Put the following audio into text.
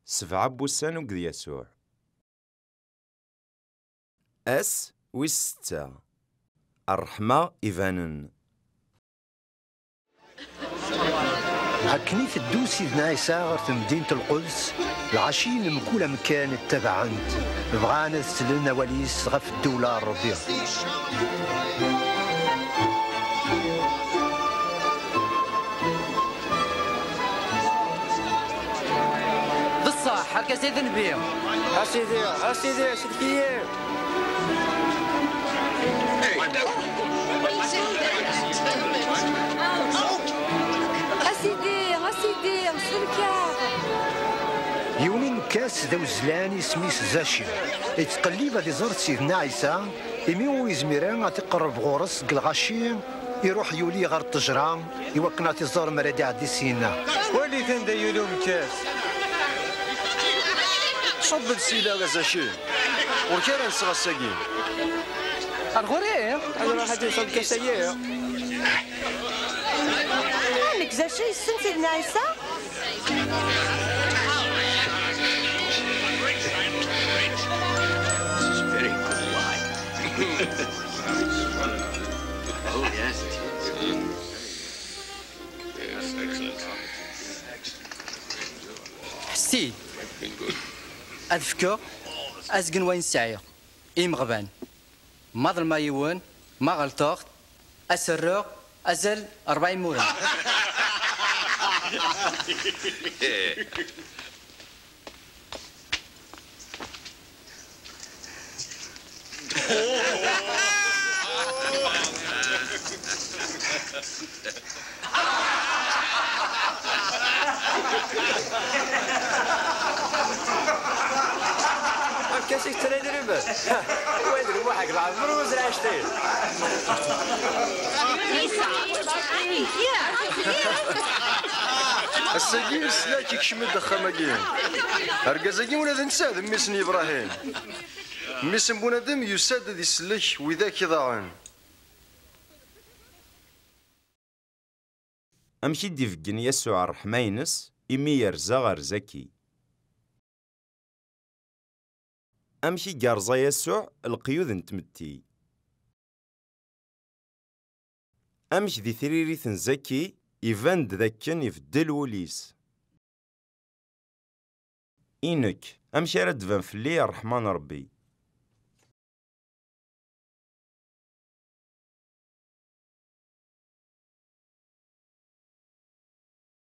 7 بوسان وقد يسوع. أس ويس 6 الرحمة إيفانن. هكني تدو سيدنا عيسى غير مدينة القدس العشيين من كل مكان اتبعنت بغانا تسللنا وليس غف الدولة الربيع. بالصح هكا سيدي نبيع. اسيدي سيدي كيف اسيدي وصلك يومين كاس ذو زلان سميس زاشي يتقلب هذه زرت سيدنا عيسى يميو يزميران تقرب غورس الغاشي يروح يولي غير التجرة يوكنا تزور مرادي عدي سينا ولي ثان دا يولوم كاس صب السيلة غزاشي وكان نسغى الساقين الغريب انا راح اجي صب كاسية انك زاشي السن سيدنا عيسى Oh, yes. حسيت أذكر أزقن وين سعير إيم غبان ما ظل ما يوان ما غلطوخت أسرق أزل 40 مورا. كاسي ترى دربه وين روحك العمر وزرع شتين الساقين سلاكي كشمد دخماقين ارقازاقين ولا نساد ميسني ابراهيم ميسن بنادم يساد ذي سلك وذاك ضاعن أمشي ديفقن يسوع الرحمينس إمي يرزا غير زكي. أمشي قارزا يسوع القيود نتمتي. أمشي ذي ثريريث زكي يفاند ذاكن يفدل وليس. إنك أمشي رد فان فلي الرحمن ربي.